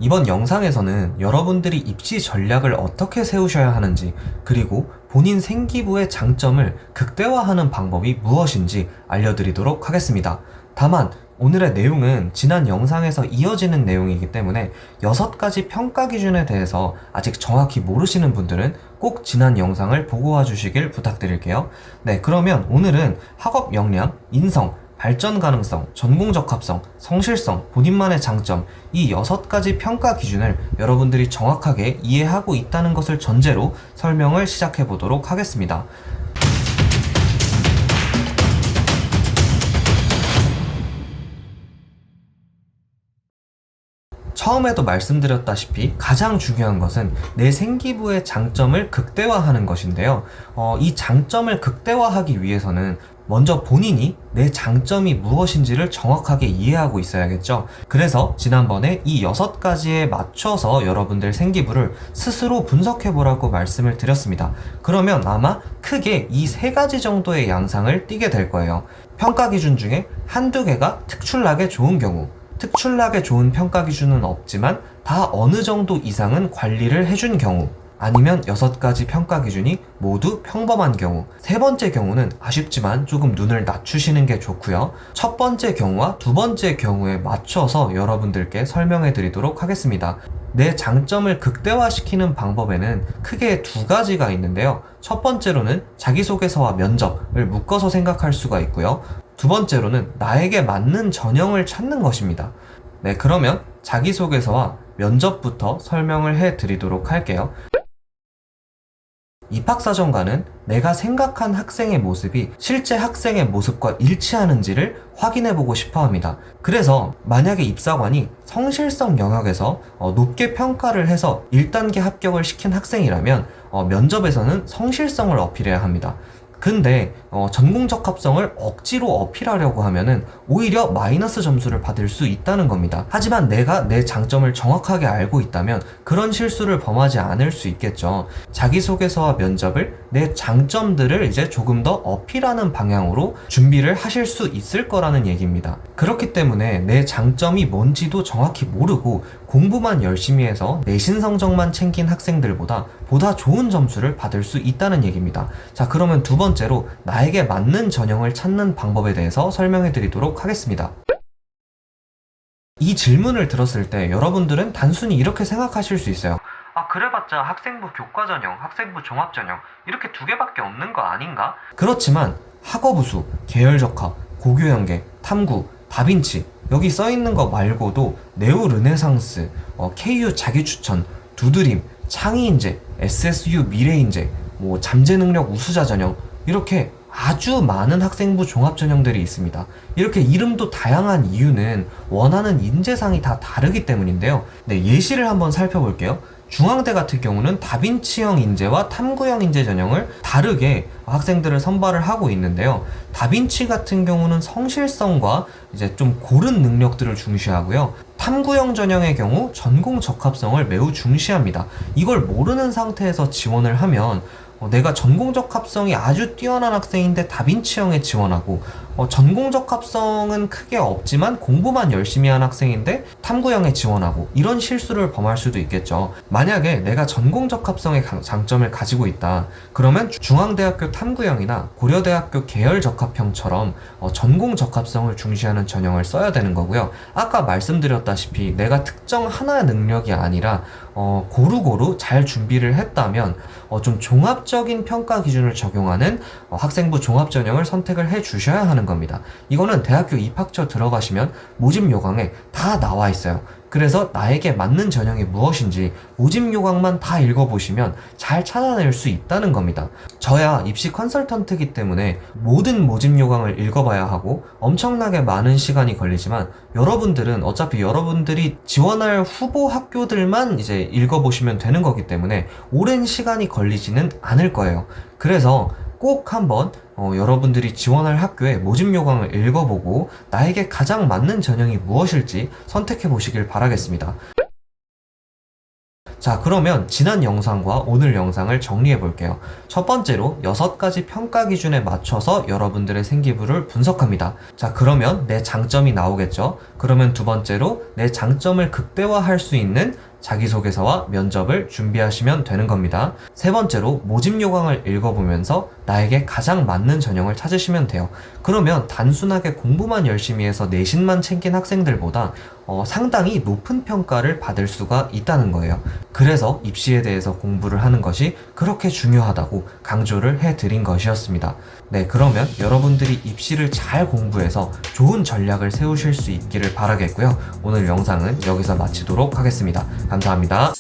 이번 영상에서는 여러분들이 입시 전략을 어떻게 세우셔야 하는지, 그리고 본인 생기부의 장점을 극대화하는 방법이 무엇인지 알려드리도록 하겠습니다. 다만 오늘의 내용은 지난 영상에서 이어지는 내용이기 때문에 6가지 평가 기준에 대해서 아직 정확히 모르시는 분들은 꼭 지난 영상을 보고 와주시길 부탁드릴게요. 네, 그러면 오늘은 학업 역량, 인성, 발전 가능성, 전공 적합성, 성실성, 본인만의 장점, 이 6가지 평가 기준을 여러분들이 정확하게 이해하고 있다는 것을 전제로 설명을 시작해 보도록 하겠습니다. 처음에도 말씀드렸다시피 가장 중요한 것은 내 생기부의 장점을 극대화하는 것인데요. 이 장점을 극대화하기 위해서는 먼저 본인이 내 장점이 무엇인지를 정확하게 이해하고 있어야겠죠. 그래서 지난번에 이 6가지에 맞춰서 여러분들 생기부를 스스로 분석해 보라고 말씀을 드렸습니다. 그러면 아마 크게 이 3가지 정도의 양상을 띠게 될 거예요. 평가 기준 중에 한두 개가 특출나게 좋은 경우, 특출나게 좋은 평가 기준은 없지만 다 어느 정도 이상은 관리를 해준 경우, 아니면 6가지 평가 기준이 모두 평범한 경우. 세 번째 경우는 아쉽지만 조금 눈을 낮추시는 게 좋고요. 첫 번째 경우와 두 번째 경우에 맞춰서 여러분들께 설명해 드리도록 하겠습니다. 내 장점을 극대화시키는 방법에는 크게 2가지가 있는데요. 첫 번째로는 자기소개서와 면접을 묶어서 생각할 수가 있고요. 두 번째로는 나에게 맞는 전형을 찾는 것입니다. 네, 그러면 자기소개서와 면접부터 설명을 해 드리도록 할게요. 입학사정관은 내가 생각한 학생의 모습이 실제 학생의 모습과 일치하는지를 확인해보고 싶어 합니다. 그래서 만약에 입사관이 성실성 영역에서 높게 평가를 해서 1단계 합격을 시킨 학생이라면 면접에서는 성실성을 어필해야 합니다. 근데 전공 적합성을 억지로 어필하려고 하면은 오히려 마이너스 점수를 받을 수 있다는 겁니다. 하지만 내가 내 장점을 정확하게 알고 있다면 그런 실수를 범하지 않을 수 있겠죠. 자기소개서와 면접을 내 장점들을 이제 조금 더 어필하는 방향으로 준비를 하실 수 있을 거라는 얘기입니다. 그렇기 때문에 내 장점이 뭔지도 정확히 모르고 공부만 열심히 해서 내신 성적만 챙긴 학생들보다 보다 좋은 점수를 받을 수 있다는 얘기입니다. 자, 그러면 두 번째로 나에게 맞는 전형을 찾는 방법에 대해서 설명해 드리도록 하겠습니다. 이 질문을 들었을 때 여러분들은 단순히 이렇게 생각하실 수 있어요. 그래봤자 학생부 교과 전형, 학생부 종합 전형 이렇게 2개밖에 없는 거 아닌가? 그렇지만 학업우수, 계열적합, 고교연계, 탐구, 다빈치 여기 써있는 거 말고도 네오 르네상스, KU 자기추천, 두드림, 창의인재, SSU 미래인재, 잠재능력 우수자 전형 이렇게 아주 많은 학생부 종합 전형들이 있습니다. 이렇게 이름도 다양한 이유는 원하는 인재상이 다 다르기 때문인데요. 네, 예시를 한번 살펴볼게요. 중앙대 같은 경우는 다빈치형 인재와 탐구형 인재 전형을 다르게 학생들을 선발을 하고 있는데요. 다빈치 같은 경우는 성실성과 이제 좀 고른 능력들을 중시하고요. 탐구형 전형의 경우 전공 적합성을 매우 중시합니다. 이걸 모르는 상태에서 지원을 하면 내가 전공 적합성이 아주 뛰어난 학생인데 다빈치형에 지원하고 전공 적합성은 크게 없지만 공부만 열심히 한 학생인데 탐구형에 지원하고 이런 실수를 범할 수도 있겠죠. 만약에 내가 전공 적합성의 장점을 가지고 있다. 그러면 중앙대학교 탐구형이나 고려대학교 계열 적합형처럼 전공 적합성을 중시하는 전형을 써야 되는 거고요. 아까 말씀드렸다시피 내가 특정 하나의 능력이 아니라 고루고루 잘 준비를 했다면 좀 종합적인 평가 기준을 적용하는 학생부 종합 전형을 선택을 해 주셔야 하는 겁니다. 이거는 대학교 입학처 들어가시면 모집 요강에 다 나와 있어요. 그래서 나에게 맞는 전형이 무엇인지 모집 요강만 다 읽어보시면 잘 찾아낼 수 있다는 겁니다. 저야 입시 컨설턴트이기 때문에 모든 모집 요강을 읽어봐야 하고 엄청나게 많은 시간이 걸리지만 여러분들은 어차피 여러분들이 지원할 후보 학교들만 이제 읽어보시면 되는 거기 때문에 오랜 시간이 걸리지는 않을 거예요. 그래서 꼭 한번 여러분들이 지원할 학교의 모집 요강을 읽어보고 나에게 가장 맞는 전형이 무엇일지 선택해 보시길 바라겠습니다. 자, 그러면 지난 영상과 오늘 영상을 정리해 볼게요. 첫 번째로 6가지 평가 기준에 맞춰서 여러분들의 생기부를 분석합니다. 자, 그러면 내 장점이 나오겠죠? 그러면 두 번째로 내 장점을 극대화할 수 있는 자기소개서와 면접을 준비하시면 되는 겁니다. 세 번째로 모집 요강을 읽어보면서 나에게 가장 맞는 전형을 찾으시면 돼요. 그러면 단순하게 공부만 열심히 해서 내신만 챙긴 학생들보다 상당히 높은 평가를 받을 수가 있다는 거예요. 그래서 입시에 대해서 공부를 하는 것이 그렇게 중요하다고 강조를 해드린 것이었습니다. 네, 그러면 여러분들이 입시를 잘 공부해서 좋은 전략을 세우실 수 있기를 바라겠고요. 오늘 영상은 여기서 마치도록 하겠습니다. 감사합니다.